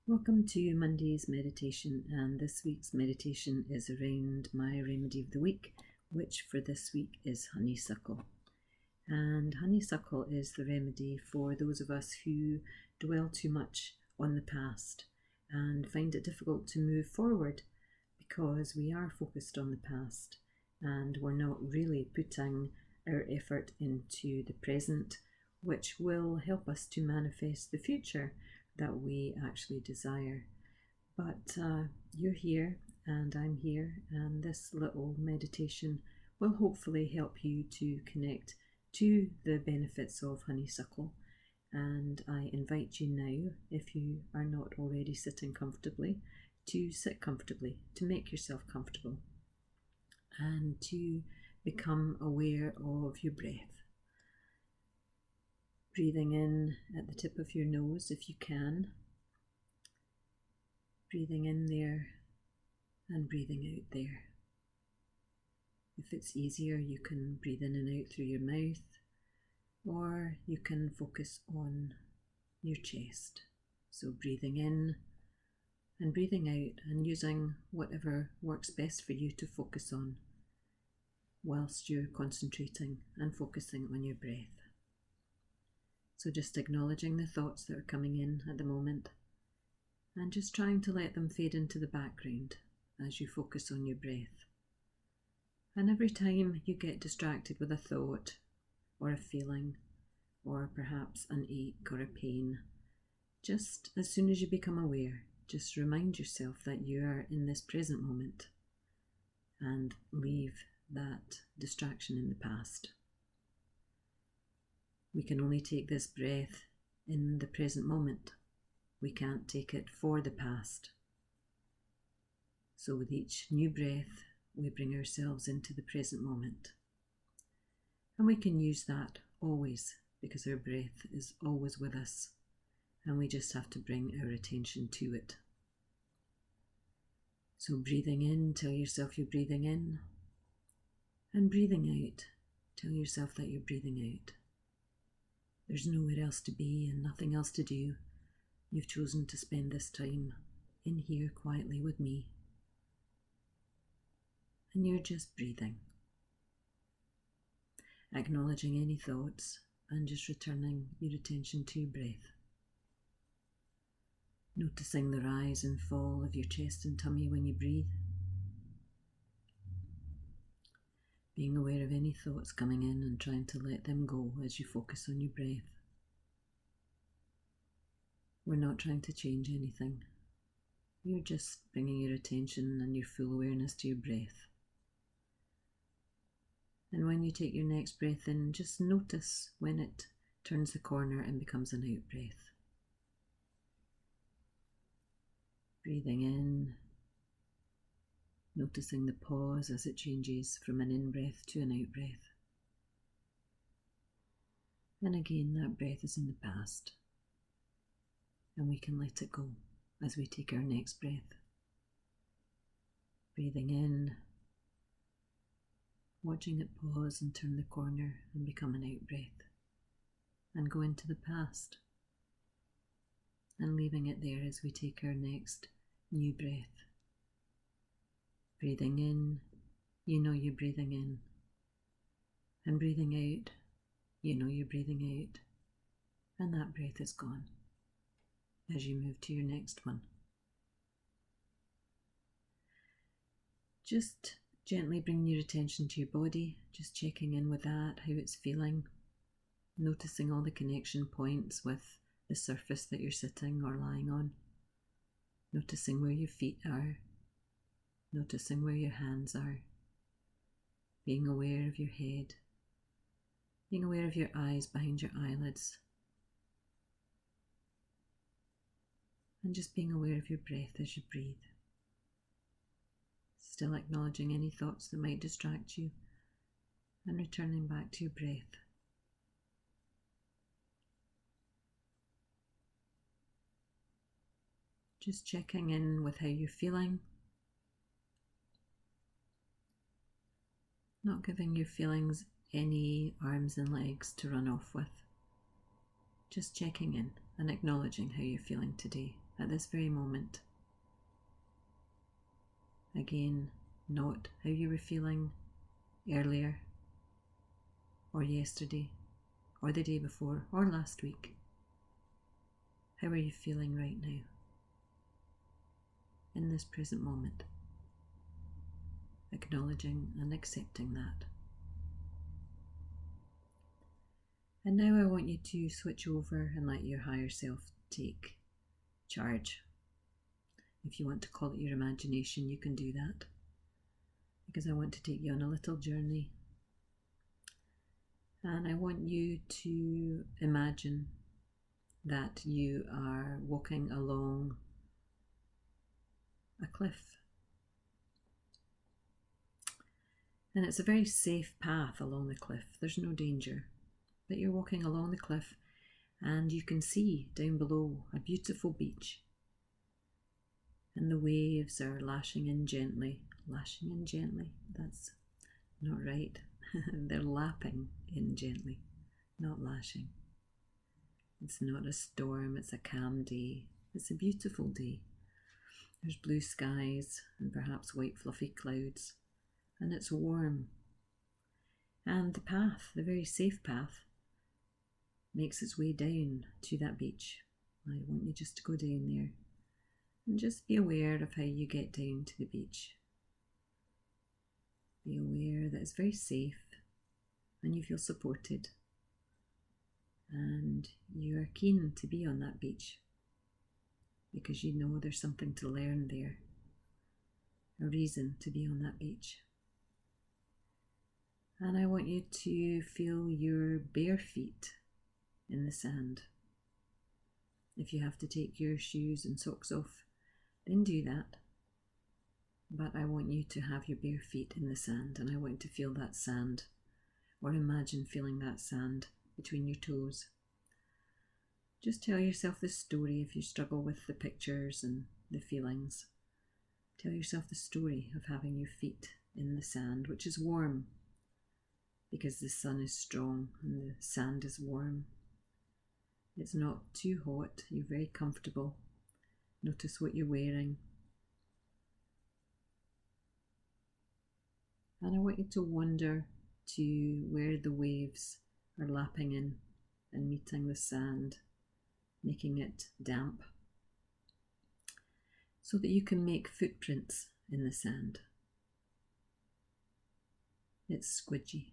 Welcome to Monday's meditation, and this week's meditation is around my remedy of the week, which for this week is honeysuckle. And honeysuckle is the remedy for those of us who dwell too much on the past and find it difficult to move forward because we are focused on the past and we're not really putting our effort into the present, which will help us to manifest the future that we actually desire. But you're here and I'm here, and this little meditation will hopefully help you to connect to the benefits of honeysuckle. And I invite you now, if you are not already sitting comfortably, to sit comfortably, to make yourself comfortable, and to become aware of your breath. Breathing in at the tip of your nose if you can. Breathing in there and breathing out there. If it's easier, you can breathe in and out through your mouth, or you can focus on your chest. So breathing in and breathing out, and using whatever works best for you to focus on whilst you're concentrating and focusing on your breath. So just acknowledging the thoughts that are coming in at the moment and just trying to let them fade into the background as you focus on your breath. And every time you get distracted with a thought or a feeling or perhaps an ache or a pain, just as soon as you become aware, just remind yourself that you are in this present moment and leave that distraction in the past. We can only take this breath in the present moment. We can't take it for the past. So with each new breath, we bring ourselves into the present moment. And we can use that always, because our breath is always with us, and we just have to bring our attention to it. So breathing in, tell yourself you're breathing in, and breathing out, tell yourself that you're breathing out. There's nowhere else to be and nothing else to do. You've chosen to spend this time in here quietly with me. And you're just breathing. Acknowledging any thoughts and just returning your attention to your breath. Noticing the rise and fall of your chest and tummy when you breathe. Being aware of any thoughts coming in and trying to let them go as you focus on your breath. We're not trying to change anything. You're just bringing your attention and your full awareness to your breath. And when you take your next breath in, just notice when it turns the corner and becomes an out breath. Breathing in. Noticing the pause as it changes from an in-breath to an out-breath. And again, that breath is in the past. And we can let it go as we take our next breath. Breathing in, watching it pause and turn the corner and become an out-breath. And go into the past. And leaving it there as we take our next new breath. Breathing in, you know you're breathing in. And breathing out, you know you're breathing out. And that breath is gone as you move to your next one. Just gently bring your attention to your body, just checking in with that, how it's feeling. Noticing all the connection points with the surface that you're sitting or lying on. Noticing where your feet are. Noticing where your hands are, being aware of your head, being aware of your eyes behind your eyelids, and just being aware of your breath as you breathe. Still acknowledging any thoughts that might distract you, and returning back to your breath. Just checking in with how you're feeling. Not giving your feelings any arms and legs to run off with. Just checking in and acknowledging how you're feeling today. at this very moment. Again, note how you were feeling earlier, or yesterday, or the day before, or last week. How are you feeling right now, in this present moment? Acknowledging and accepting that. And now I want you to switch over and let your higher self take charge. If you want to call it your imagination, you can do that, because I want to take you on a little journey. And I want you to imagine that you are walking along a cliff. And it's a very safe path along the cliff. There's no danger. But you're walking along the cliff and you can see down below a beautiful beach. And the waves are lashing in gently. Lashing in gently? That's not right. They're lapping in gently, not lashing. It's not a storm, it's a calm day. It's a beautiful day. There's blue skies and perhaps white fluffy clouds. And it's warm. And the path, the very safe path, makes its way down to that beach. I want you just to go down there and just be aware of how you get down to the beach. Be aware that it's very safe and you feel supported and you are keen to be on that beach because you know there's something to learn there, a reason to be on that beach. And I want you to feel your bare feet in the sand. If you have to take your shoes and socks off, then do that. But I want you to have your bare feet in the sand, and I want to feel that sand, or imagine feeling that sand between your toes. Just tell yourself the story if you struggle with the pictures and the feelings. Tell yourself the story of having your feet in the sand, which is warm, because the sun is strong and the sand is warm. It's not too hot, you're very comfortable. Notice what you're wearing. And I want you to wander to where the waves are lapping in and meeting the sand, making it damp, so that you can make footprints in the sand. It's squidgy.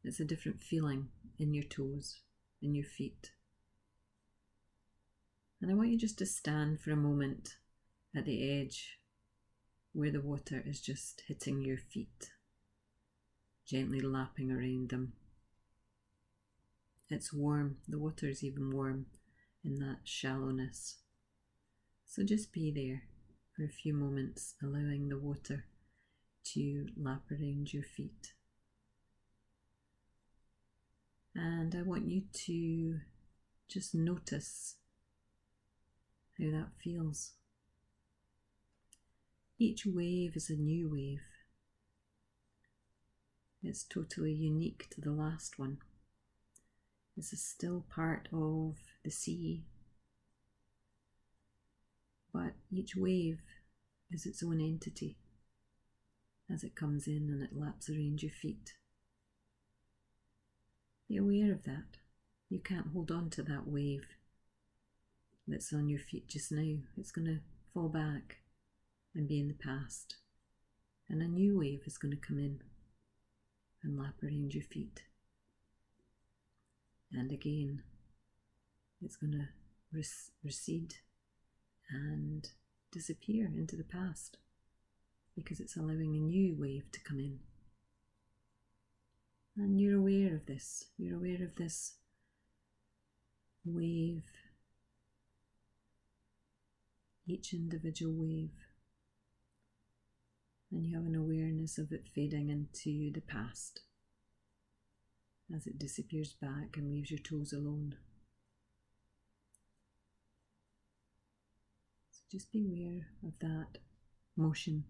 It's a different feeling in your toes, in your feet. And I want you just to stand for a moment at the edge where the water is just hitting your feet, gently lapping around them. It's warm, the water is even warm in that shallowness. So just be there for a few moments, allowing the water to lap around your feet. And I want you to just notice how that feels. Each wave is a new wave. It's totally unique to the last one. This is still part of the sea, but each wave is its own entity as it comes in and it laps around your feet. Be aware of that. You can't hold on to that wave that's on your feet just now. It's going to fall back and be in the past. And a new wave is going to come in and lap around your feet. And again, it's going to recede and disappear into the past because it's allowing a new wave to come in. And you're aware of this. You're aware of this wave, each individual wave. And you have an awareness of it fading into the past as it disappears back and leaves your toes alone. So just be aware of that motion.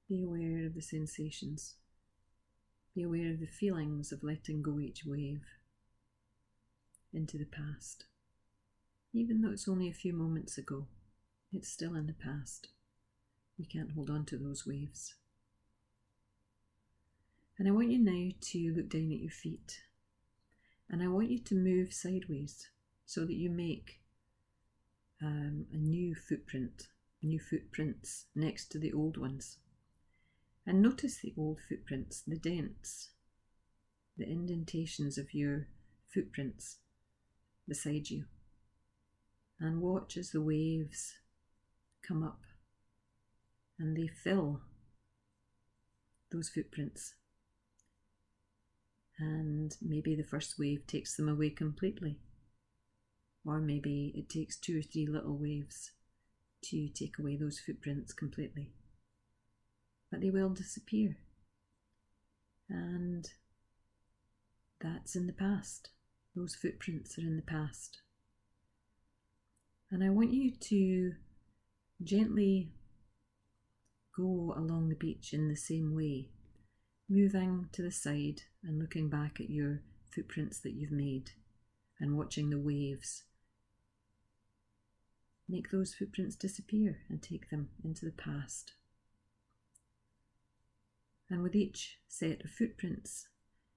Be aware of the sensations. Be aware of the feelings of letting go each wave into the past. Even though it's only a few moments ago, it's still in the past. You can't hold on to those waves. And I want you now to look down at your feet. And I want you to move sideways so that you make a new footprint, new footprints next to the old ones. And notice the old footprints, the dents, the indentations of your footprints beside you. And watch as the waves come up and they fill those footprints. And maybe the first wave takes them away completely. Or maybe it takes 2 or 3 little waves to take away those footprints completely. But they will disappear. And that's in the past. Those footprints are in the past. And I want you to gently go along the beach in the same way, moving to the side and looking back at your footprints that you've made and watching the waves make those footprints disappear and take them into the past. And with each set of footprints,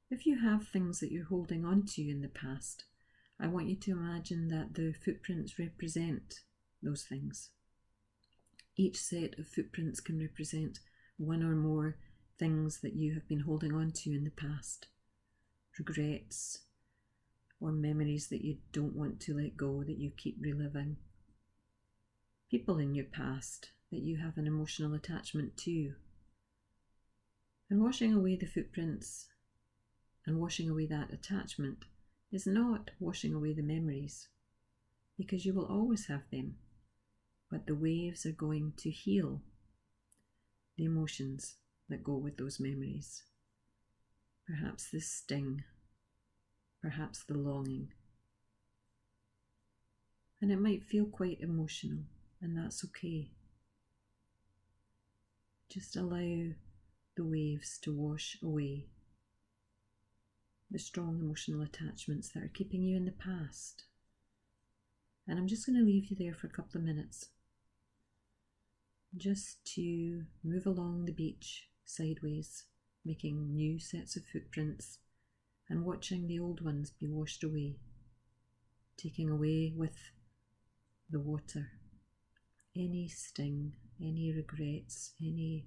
if you have things that you're holding on to in the past, I want you to imagine that the footprints represent those things. Each set of footprints can represent one or more things that you have been holding on to in the past. Regrets or memories that you don't want to let go, that you keep reliving. People in your past that you have an emotional attachment to. And washing away the footprints and washing away that attachment is not washing away the memories, because you will always have them, but the waves are going to heal the emotions that go with those memories. Perhaps the sting, perhaps the longing. And it might feel quite emotional, and that's okay. Just allow the waves to wash away the strong emotional attachments that are keeping you in the past. And I'm just going to leave you there for a couple of minutes, just to move along the beach sideways, making new sets of footprints and watching the old ones be washed away, taking away with the water any sting, any regrets, any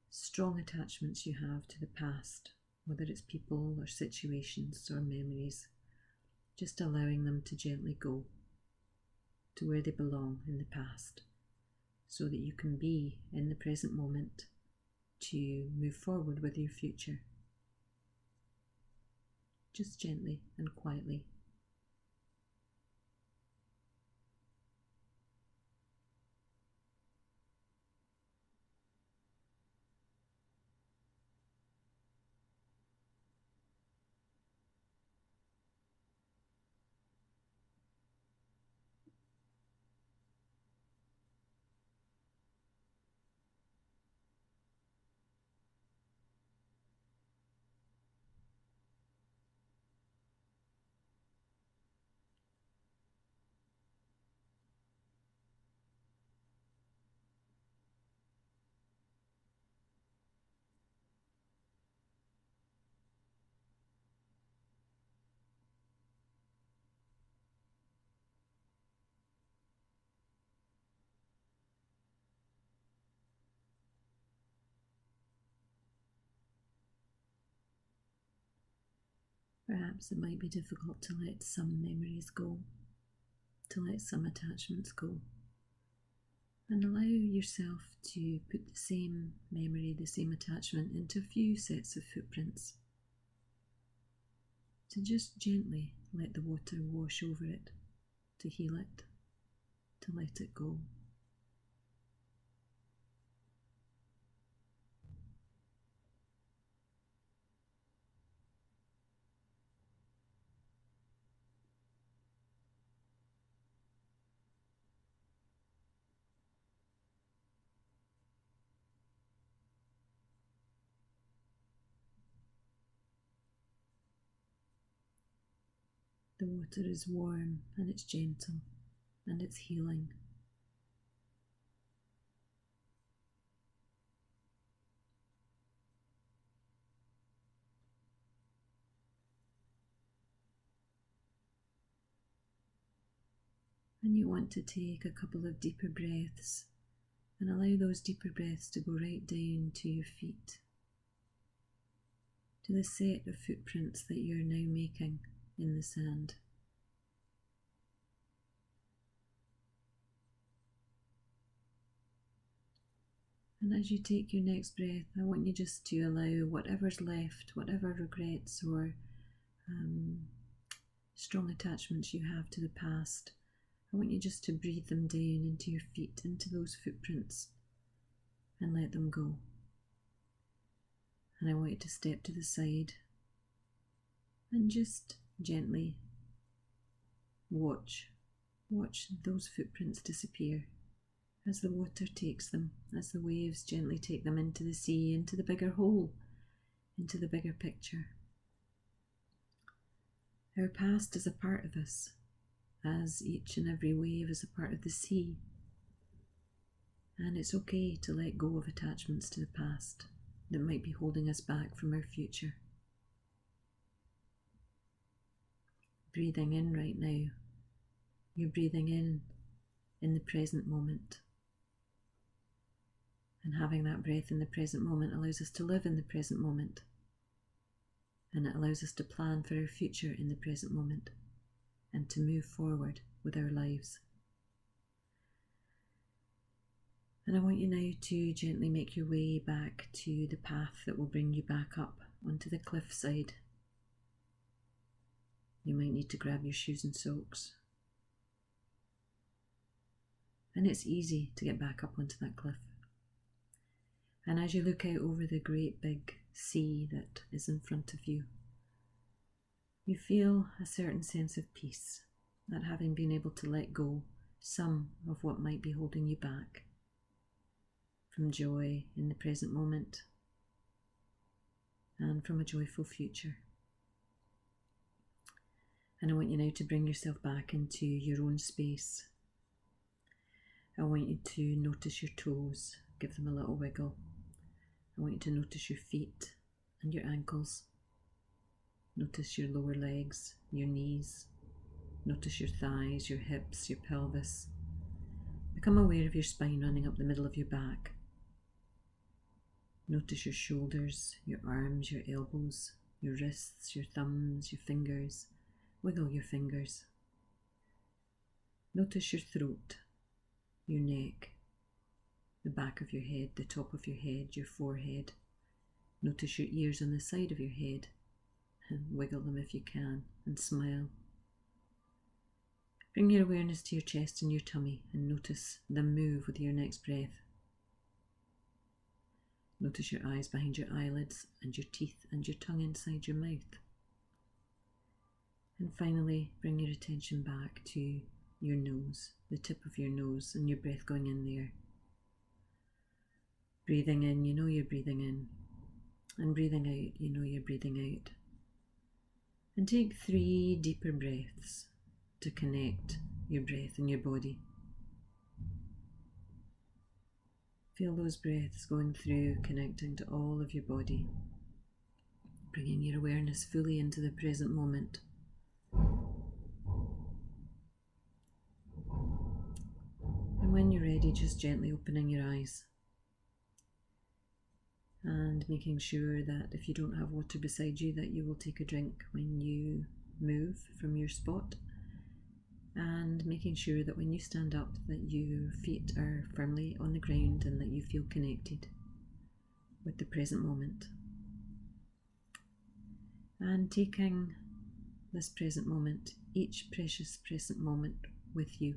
strong attachments you have to the past, whether it's people or situations or memories, just allowing them to gently go to where they belong in the past, so that you can be in the present moment to move forward with your future. Just gently and quietly. Perhaps it might be difficult to let some memories go, to let some attachments go, and allow yourself to put the same memory, the same attachment into a few sets of footprints, to just gently let the water wash over it, to heal it, to let it go. The water is warm and it's gentle. and it's healing. And you want to take a couple of deeper breaths and allow those deeper breaths to go right down to your feet, to the set of footprints that you're now making in the sand. And as you take your next breath, I want you just to allow whatever's left, whatever regrets or strong attachments you have to the past, I want you just to breathe them down into your feet, into those footprints, and let them go. And I want you to step to the side and just gently watch those footprints disappear as the water takes them, as the waves gently take them into the sea, into the bigger whole, into the bigger picture. Our past is a part of us, as each and every wave is a part of the sea. And it's okay to let go of attachments to the past that might be holding us back from our future. Breathing in right now, you're breathing in the present moment. And having that breath in the present moment allows us to live in the present moment. And it allows us to plan for our future in the present moment and to move forward with our lives. And I want you now to gently make your way back to the path that will bring you back up onto the cliffside. You might need to grab your shoes and socks. And it's easy to get back up onto that cliff. And as you look out over the great big sea that is in front of you, you feel a certain sense of peace, that having been able to let go some of what might be holding you back from joy in the present moment and from a joyful future. And I want you now to bring yourself back into your own space. I want you to notice your toes, give them a little wiggle. I want you to notice your feet and your ankles. Notice your lower legs, your knees. Notice your thighs, your hips, your pelvis. Become aware of your spine running up the middle of your back. Notice your shoulders, your arms, your elbows, your wrists, your thumbs, your fingers. Wiggle your fingers. Notice your throat, your neck, the back of your head, the top of your head, your forehead. Notice your ears on the side of your head and wiggle them if you can and smile. Bring your awareness to your chest and your tummy and notice them move with your next breath. Notice your eyes behind your eyelids and your teeth and your tongue inside your mouth. And finally, bring your attention back to your nose, the tip of your nose, and your breath going in there. Breathing in, you know you're breathing in. And breathing out, you know you're breathing out. And take 3 deeper breaths to connect your breath and your body. Feel those breaths going through, connecting to all of your body, bringing your awareness fully into the present moment. And when you're ready, just gently opening your eyes and making sure that if you don't have water beside you, that you will take a drink when you move from your spot, and making sure that when you stand up that your feet are firmly on the ground and that you feel connected with the present moment. And taking this present moment, each precious present moment with you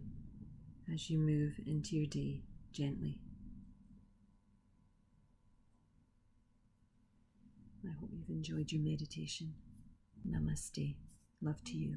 as you move into your day gently. I hope you've enjoyed your meditation. Namaste. Love to you.